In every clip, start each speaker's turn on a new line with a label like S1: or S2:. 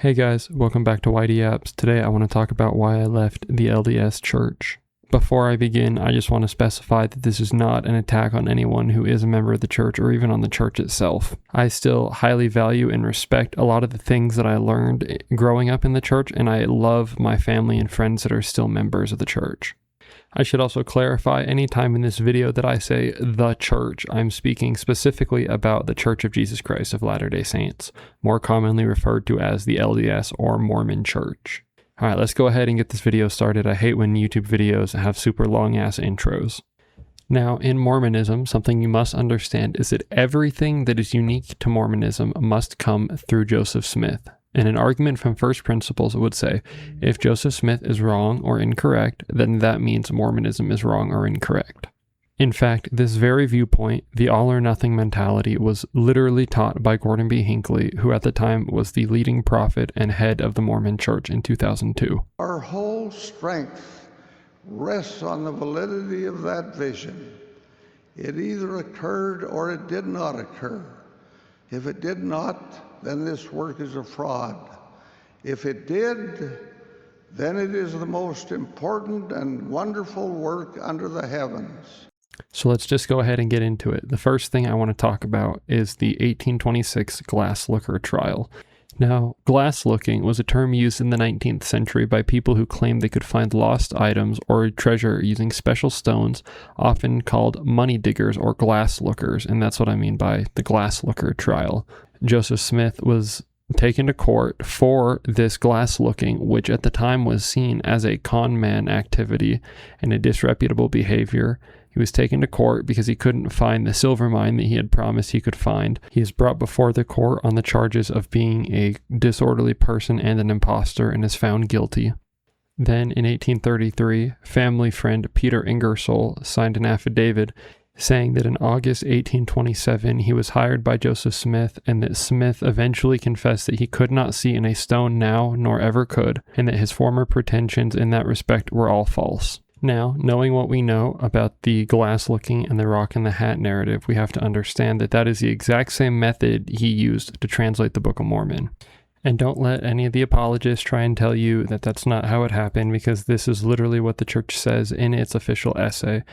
S1: Hey guys, welcome back to YD Apps. Today I want to talk about why I left the LDS church. Before I begin, I just want to specify that this is not an attack on anyone who is a member of the church or even on the church itself. I still highly value and respect a lot of the things that I learned growing up in the church, and I love my family and friends that are still members of the church. I should also clarify, anytime in this video that I say the church, I'm speaking specifically about the Church of Jesus Christ of Latter-day Saints, more commonly referred to as the LDS or Mormon Church. Alright, let's go ahead and get this video started. I hate when YouTube videos have super long-ass intros. Now, in Mormonism, something you must understand is that everything that is unique to Mormonism must come through Joseph Smith. And an argument from first principles would say, if Joseph Smith is wrong or incorrect, then that means Mormonism is wrong or incorrect. In fact, this very viewpoint, the all-or-nothing mentality, was literally taught by Gordon B. Hinckley, who at the time was the leading prophet and head of the Mormon Church in 2002.
S2: Our whole strength rests on the validity of that vision. It either occurred or it did not occur. If it did not, then this work is a fraud. If it did, then it is the most important and wonderful work under the heavens.
S1: So let's just go ahead and get into it. The first thing I want to talk about is the 1826 glass looker trial. Now, glass looking was a term used in the 19th century by people who claimed they could find lost items or treasure using special stones, often called money diggers or glass lookers, and that's what I mean by the glass looker trial. Joseph Smith was taken to court for this glass looking, which at the time was seen as a con man activity and a disreputable behavior. He was taken to court because he couldn't find the silver mine that he had promised he could find. He is brought before the court on the charges of being a disorderly person and an imposter and is found guilty. Then in 1833, family friend Peter Ingersoll signed an affidavit saying that in August 1827 he was hired by Joseph Smith, and that Smith eventually confessed that he could not see in a stone now nor ever could, and that his former pretensions in that respect were all false. Now, knowing what we know about the glass looking and the rock in the hat narrative, we have to understand that that is the exact same method he used to translate the Book of Mormon. And don't let any of the apologists try and tell you that that's not how it happened, because this is literally what the church says in its official essay.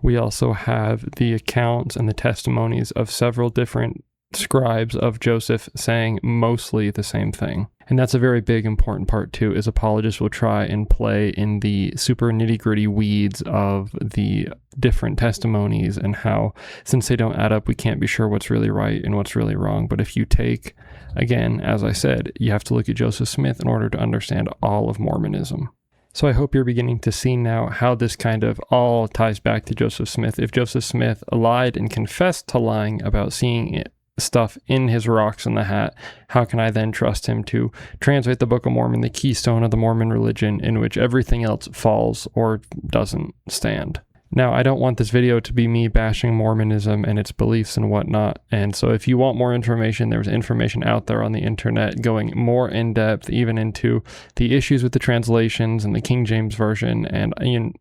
S1: We also have the accounts and the testimonies of several different scribes of Joseph saying mostly the same thing. And that's a very big important part too, is apologists will try and play in the super nitty-gritty weeds of the different testimonies and how, since they don't add up, we can't be sure what's really right and what's really wrong. But if you take, again, as I said, you have to look at Joseph Smith in order to understand all of Mormonism. So I hope you're beginning to see now how this kind of all ties back to Joseph Smith. If Joseph Smith lied and confessed to lying about seeing stuff in his rocks in the hat, how can I then trust him to translate the Book of Mormon, the keystone of the Mormon religion, in which everything else falls or doesn't stand? Now, I don't want this video to be me bashing Mormonism and its beliefs and whatnot, and so if you want more information, there's information out there on the internet going more in depth, even into the issues with the translations and the King James Version, and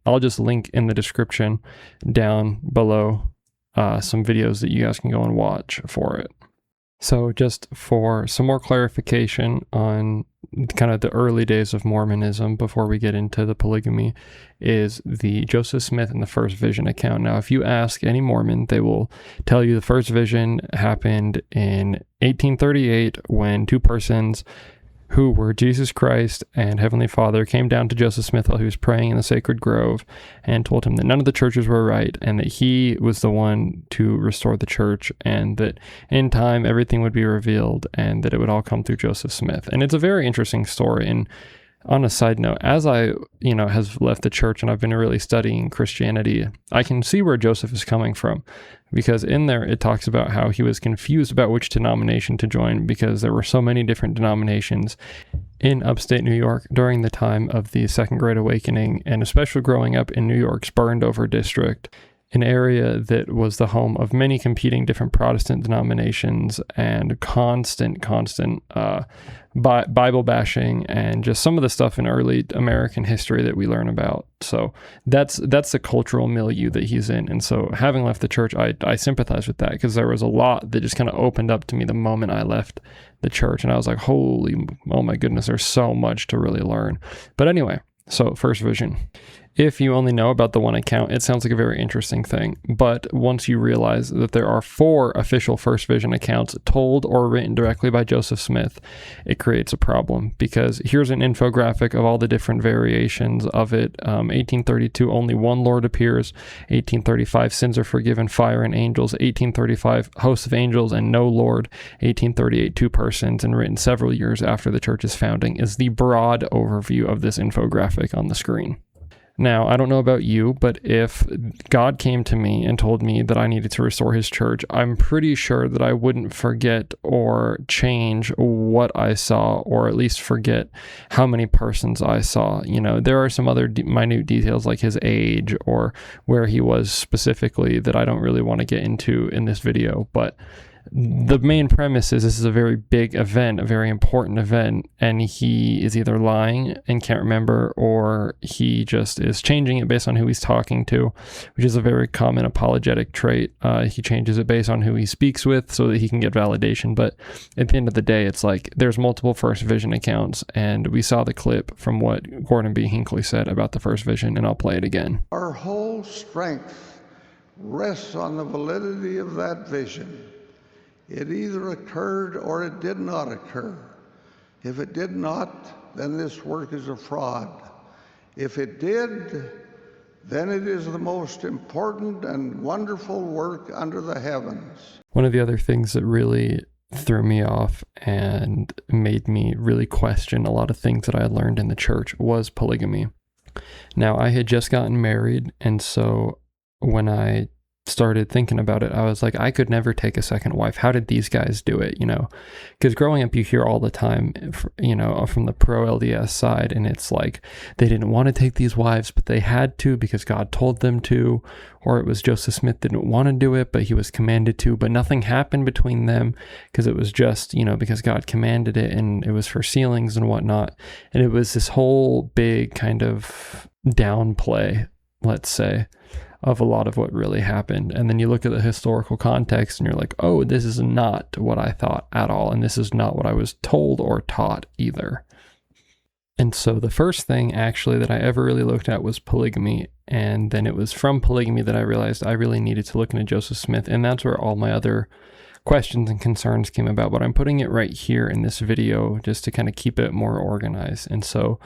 S1: I'll just link in the description down below some videos that you guys can go and watch for it. So just for some more clarification on kind of the early days of Mormonism before we get into the polygamy, is the Joseph Smith and the first vision account. Now, if you ask any Mormon, they will tell you the first vision happened in 1838 when two persons who were Jesus Christ and Heavenly Father came down to Joseph Smith while he was praying in the sacred grove and told him that none of the churches were right and that he was the one to restore the church, and that in time everything would be revealed and that it would all come through Joseph Smith. And it's a very interesting story. And on a side note, as I, has left the church and I've been really studying Christianity, I can see where Joseph is coming from, because in there it talks about how he was confused about which denomination to join because there were so many different denominations in upstate New York during the time of the Second Great Awakening, and especially growing up in New York's burned over district. an area that was the home of many competing different Protestant denominations and constant Bible bashing and just some of the stuff in early American history that we learn about. So that's the cultural milieu that he's in. And so having left the church, I sympathize with that, because there was a lot that just kind of opened up to me the moment I left the church. And I was like, oh my goodness, there's so much to really learn. But anyway, so first vision. If you only know about the one account, it sounds like a very interesting thing. But once you realize that there are 4 official first vision accounts told or written directly by Joseph Smith, it creates a problem, because here's an infographic of all the different variations of it. 1832, only one Lord appears. 1835, sins are forgiven, fire and angels. 1835, hosts of angels and no Lord. 1838, 2 persons, and written several years after the church's founding, is the broad overview of this infographic on the screen. Now, I don't know about you, but if God came to me and told me that I needed to restore his church, I'm pretty sure that I wouldn't forget or change what I saw, or at least forget how many persons I saw. You know, there are some other minute details like his age or where he was specifically that I don't really want to get into in this video, but the main premise is this is a very big event, a very important event, and he is either lying and can't remember, or he just is changing it based on who he's talking to, which is a very common apologetic trait. He changes it based on who he speaks with so that he can get validation. But at the end of the day, it's like there's multiple first vision accounts, and we saw the clip from what Gordon B. Hinckley said about the first vision, and I'll play it again.
S2: Our whole strength rests on the validity of that vision. It either occurred or it did not occur. If it did not, then this work is a fraud. If it did, then it is the most important and wonderful work under the heavens.
S1: One of the other things that really threw me off and made me really question a lot of things that I had learned in the church was polygamy. Now, I had just gotten married, and so when I started thinking about it, I was like, I could never take a second wife. How did these guys do it? You know, because growing up, you hear all the time, you know, from the pro LDS side, and it's like they didn't want to take these wives, but they had to because God told them to, or it was Joseph Smith didn't want to do it, but he was commanded to, but nothing happened between them because it was just, you know, because God commanded it, and it was for sealings and whatnot. And it was this whole big kind of downplay, let's say, of a lot of what really happened. And then you look at the historical context and you're like, oh, this is not what I thought at all. And this is not what I was told or taught either. And so the first thing actually that I ever really looked at was polygamy. And then it was from polygamy that I realized I really needed to look into Joseph Smith. And that's where all my other questions and concerns came about, but I'm putting it right here in this video just to kind of keep it more organized. And so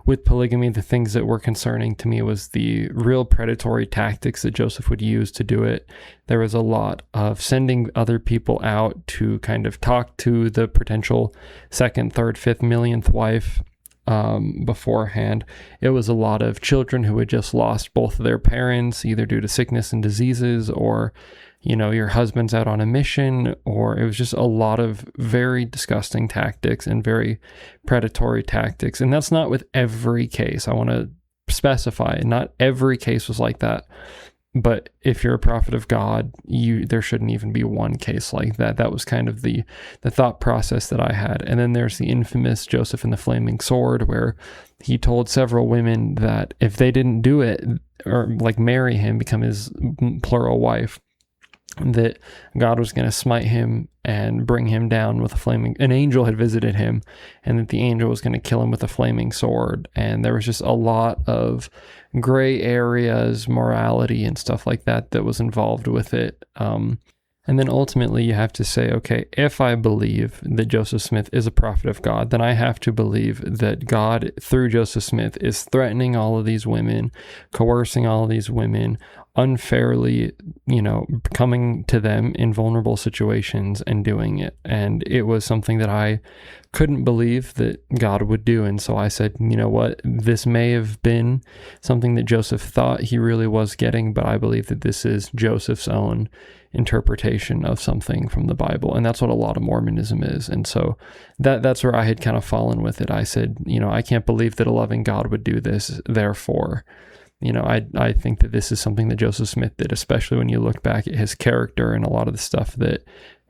S1: with polygamy, the things that were concerning to me was the real predatory tactics that Joseph would use to do it. There was a lot of sending other people out to kind of talk to the potential second, third, fifth, millionth wife beforehand. It was a lot of children who had just lost both of their parents, either due to sickness and diseases, or you know, your husband's out on a mission, or it was just a lot of very disgusting tactics and very predatory tactics. And that's not with every case. I want to specify, not every case was like that. But if you're a prophet of God, there shouldn't even be one case like that. That was kind of the thought process that I had. And then there's the infamous Joseph and the Flaming Sword, where he told several women that if they didn't do it, or like marry him, become his plural wife, that God was going to smite him and bring him down with an angel had visited him, and that the angel was going to kill him with a flaming sword. And there was just a lot of gray areas, morality and stuff like that was involved with it. And then ultimately you have to say, okay, if I believe that Joseph Smith is a prophet of God, then I have to believe that God, through Joseph Smith, is threatening all of these women, coercing all of these women, unfairly, you know, coming to them in vulnerable situations and doing it. And it was something that I couldn't believe that God would do. And so I said, you know what, this may have been something that Joseph thought he really was getting, but I believe that this is Joseph's own interpretation of something from the Bible. And that's what a lot of Mormonism is. And so that's where I had kind of fallen with it. I said, you know, I can't believe that a loving God would do this. Therefore, I think that this is something that Joseph Smith did, especially when you look back at his character and a lot of the stuff that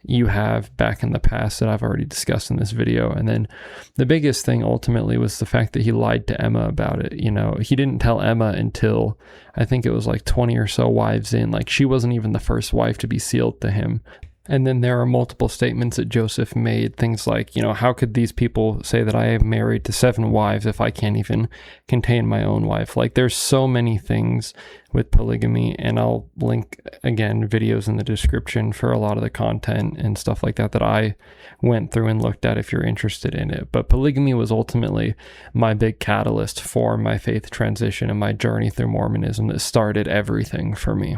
S1: you have back in the past that I've already discussed in this video. And then the biggest thing ultimately was the fact that he lied to Emma about it. He didn't tell Emma until I think it was like 20 or so wives in. Like, she wasn't even the first wife to be sealed to him. And then there are multiple statements that Joseph made, things like, how could these people say that I am married to 7 wives if I can't even contain my own wife? Like, there's so many things with polygamy, and I'll link, again, videos in the description for a lot of the content and stuff like that I went through and looked at if you're interested in it. But polygamy was ultimately my big catalyst for my faith transition and my journey through Mormonism that started everything for me.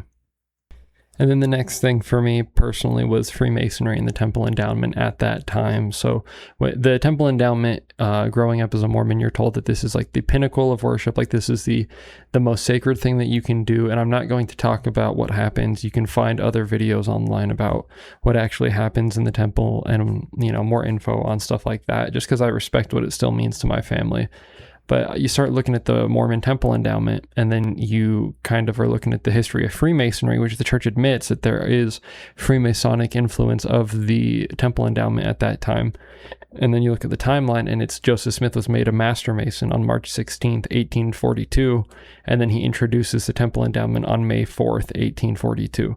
S1: And then the next thing for me personally was Freemasonry and the Temple Endowment at that time. So the Temple Endowment, growing up as a Mormon, you're told that this is like the pinnacle of worship. Like, this is the most sacred thing that you can do. And I'm not going to talk about what happens. You can find other videos online about what actually happens in the temple and, more info on stuff like that, just because I respect what it still means to my family. But you start looking at the Mormon Temple Endowment, and then you kind of are looking at the history of Freemasonry, which the church admits that there is Freemasonic influence of the Temple Endowment at that time. And then you look at the timeline, and it's Joseph Smith was made a Master Mason on March 16th, 1842, and then he introduces the Temple Endowment on May 4th, 1842.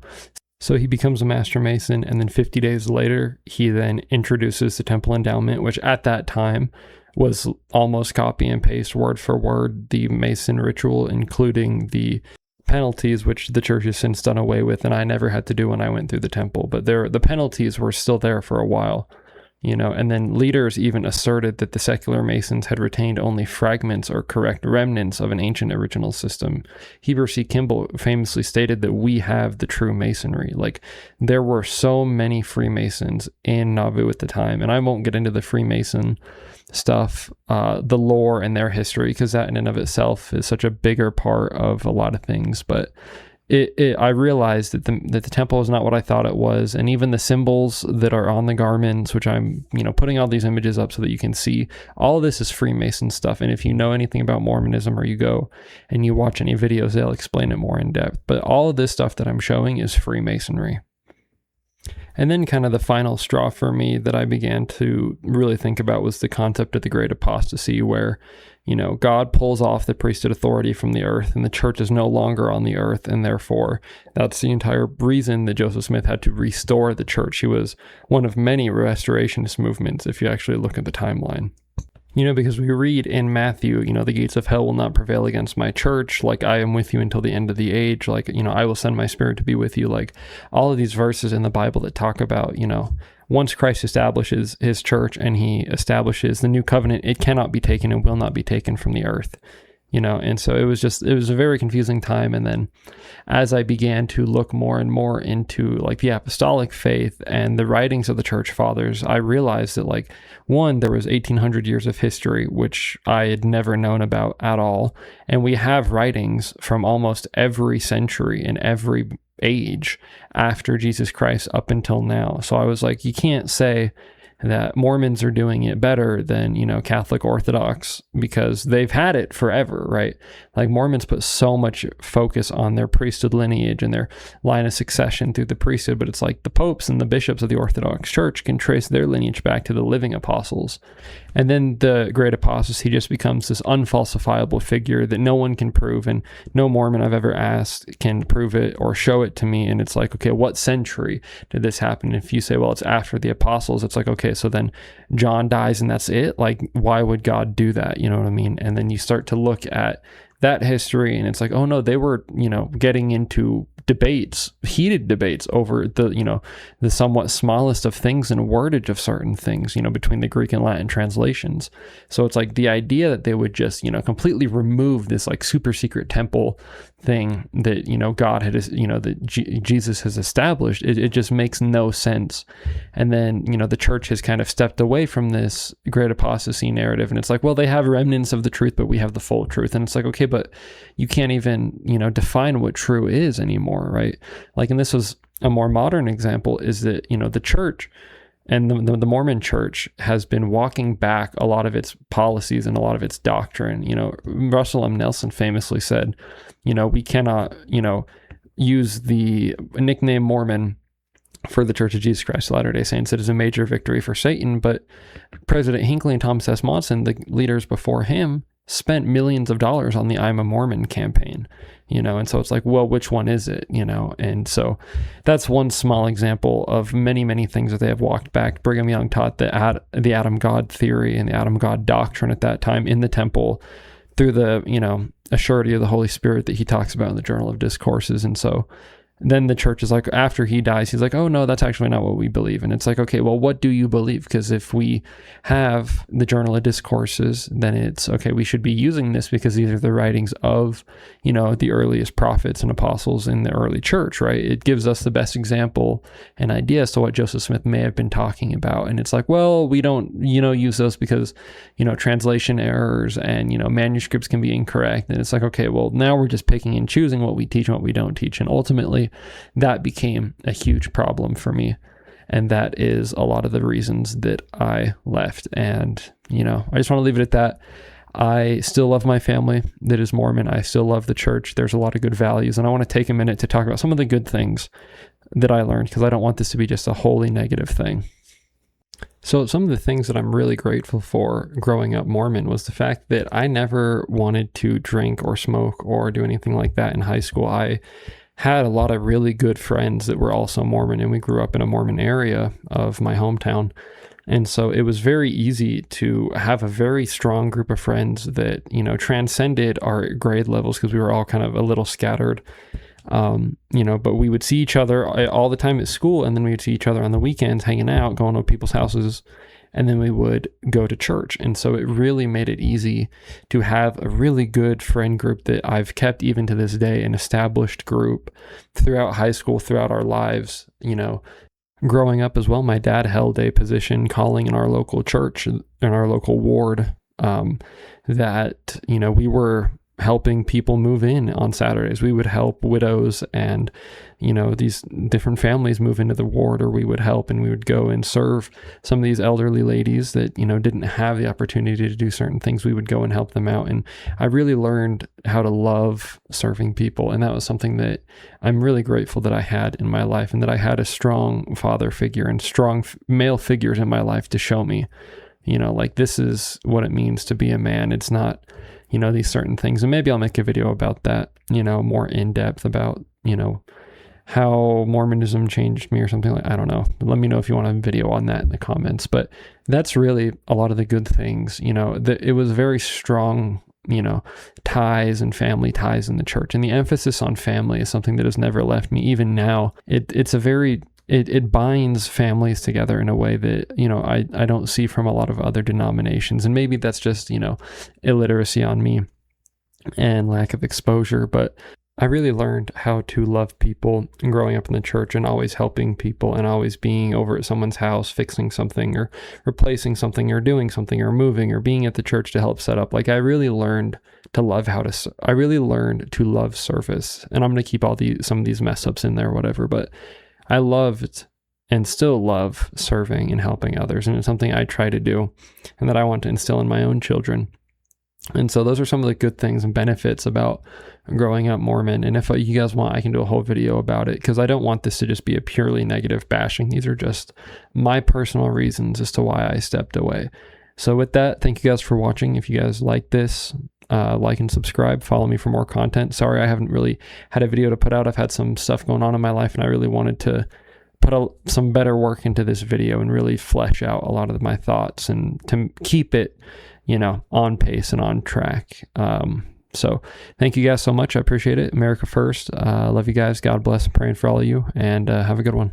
S1: So he becomes a Master Mason, and then 50 days later, he then introduces the Temple Endowment, which at that time was almost copy and paste word for word the Mason ritual, including the penalties, which the church has since done away with, and I never had to do when I went through the temple. But the penalties were still there for a while, and then leaders even asserted that the secular Masons had retained only fragments or correct remnants of an ancient original system. Heber C. Kimball famously stated that we have the true Masonry. Like, there were so many Freemasons in Nauvoo at the time, and I won't get into the Freemason stuff, the lore and their history, because that in and of itself is such a bigger part of a lot of things. But I realized that the temple is not what I thought it was, and even the symbols that are on the garments, which I'm putting all these images up so that you can see, all of this is Freemason stuff. And if you know anything about Mormonism, or you go and you watch any videos, they'll explain it more in depth. But all of this stuff that I'm showing is Freemasonry. And then kind of the final straw for me that I began to really think about was the concept of the Great Apostasy, where, God pulls off the priesthood authority from the earth, and the church is no longer on the earth, and therefore that's the entire reason that Joseph Smith had to restore the church. He was one of many restorationist movements, if you actually look at the timeline. Because we read in Matthew, the gates of hell will not prevail against my church. Like, I am with you until the end of the age. Like, I will send my spirit to be with you. Like, all of these verses in the Bible that talk about, once Christ establishes his church and he establishes the new covenant, it cannot be taken and will not be taken from the earth. And so it was a very confusing time. And then as I began to look more and more into like the apostolic faith and the writings of the church fathers, I realized that one, there was 1800 years of history, which I had never known about at all. And we have writings from almost every century and every age after Jesus Christ up until now. So I was like, you can't say that Mormons are doing it better than, Catholic Orthodox, because they've had it forever, right? Like, Mormons put so much focus on their priesthood lineage and their line of succession through the priesthood, but it's like the popes and the bishops of the Orthodox Church can trace their lineage back to the living apostles. And then the Great Apostasy just becomes this unfalsifiable figure that no one can prove, and no Mormon I've ever asked can prove it or show it to me. And it's like, okay, what century did this happen? If you say, well, it's after the apostles, it's like, okay, so then John dies and that's it? Like, why would God do that? You know what I mean? And then you start to look at that history, and it's like, oh no, they were, getting into debates, heated debates over the somewhat smallest of things and wordage of certain things, between the Greek and Latin translations. So it's like the idea that they would just, completely remove this like super secret temple thing that, God had, that Jesus has established, it just makes no sense. And then, the church has kind of stepped away from this great apostasy narrative. And it's like, well, they have remnants of the truth, but we have the full truth. And it's like, okay, but you can't even, define what true is anymore, right? Like, and this was a more modern example, is that, the church And the Mormon church has been walking back a lot of its policies and a lot of its doctrine. Russell M. Nelson famously said, we cannot, use the nickname Mormon for the Church of Jesus Christ of Latter-day Saints. It is a major victory for Satan. But President Hinckley and Thomas S. Monson, the leaders before him, spent millions of dollars on the I'm a Mormon campaign, and so it's like, well, which one is it, and so that's one small example of many, many things that they have walked back. Brigham Young taught the Adam God theory and the Adam God doctrine at that time in the temple through the, a surety of the Holy Spirit that he talks about in the Journal of Discourses. And so then the church is like, after he dies, he's like, oh no, that's actually not what we believe. And it's like, okay, well, what do you believe? Because if we have the Journal of Discourses, then it's okay, we should be using this because these are the writings of, the earliest prophets and apostles in the early church, right? It gives us the best example and idea as to what Joseph Smith may have been talking about. And it's like, well, we don't, use those because, translation errors and, manuscripts can be incorrect. And it's like, okay, well, now we're just picking and choosing what we teach and what we don't teach. And ultimately, that became a huge problem for me. And that is a lot of the reasons that I left. And, I just want to leave it at that. I still love my family that is Mormon. I still love the church. There's a lot of good values. And I want to take a minute to talk about some of the good things that I learned, because I don't want this to be just a wholly negative thing. So some of the things that I'm really grateful for growing up Mormon was the fact that I never wanted to drink or smoke or do anything like that in high school. I had a lot of really good friends that were also Mormon, and we grew up in a Mormon area of my hometown. And so it was very easy to have a very strong group of friends that, transcended our grade levels, because we were all kind of a little scattered, but we would see each other all the time at school, and then we would see each other on the weekends hanging out, going to people's houses, and then we would go to church. And so it really made it easy to have a really good friend group that I've kept even to this day, an established group throughout high school, throughout our lives. Growing up as well, my dad held a position calling in our local church, in our local ward, that, we were helping people move in on Saturdays. We would help widows and, these different families move into the ward, or we would help and we would go and serve some of these elderly ladies that, didn't have the opportunity to do certain things. We would go and help them out. And I really learned how to love serving people. And that was something that I'm really grateful that I had in my life, and that I had a strong father figure and strong male figures in my life to show me, this is what it means to be a man. It's not, these certain things. And maybe I'll make a video about that, more in depth about, how Mormonism changed me or something like, I don't know. Let me know if you want a video on that in the comments. But that's really a lot of the good things, it was very strong, ties and family ties in the church. And the emphasis on family is something that has never left me. Even now, it binds families together in a way that, I don't see from a lot of other denominations. And maybe that's just, illiteracy on me and lack of exposure. But I really learned how to love people growing up in the church, and always helping people, and always being over at someone's house, fixing something or replacing something or doing something or moving or being at the church to help set up. Like, I really learned to love service. And I'm going to keep some of these mess ups in there or whatever, but I loved and still love serving and helping others. And it's something I try to do and that I want to instill in my own children. And so those are some of the good things and benefits about growing up Mormon. And if you guys want, I can do a whole video about it, because I don't want this to just be a purely negative bashing. These are just my personal reasons as to why I stepped away. So with that, thank you guys for watching. If you guys like this, like and subscribe, follow me for more content. Sorry, I haven't really had a video to put out. I've had some stuff going on in my life, and I really wanted to put some better work into this video and really flesh out a lot of my thoughts and to keep it, on pace and on track. So thank you guys so much. I appreciate it. America first. Love you guys. God bless. I'm praying for all of you, and have a good one.